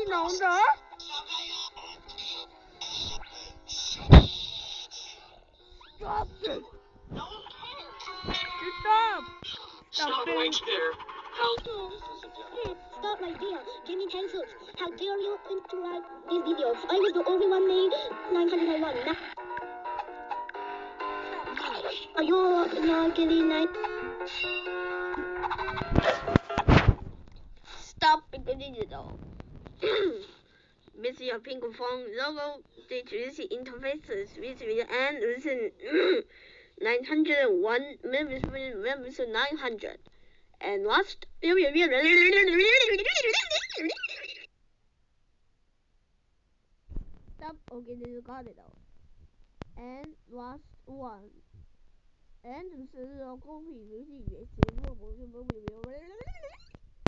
No, no. Stop it. Stop. Stop right it. there. How? Stop right there. Jimmy Pencils. How dare you interrupt this video? I was the only one made 991. Are you not getting that? Stop beginning it all. With your pink phone logo, the juicy interfaces with and listen 901 members 900 and lost. Stop. Okay, you got it all. And lost one. And 是公平游戏也是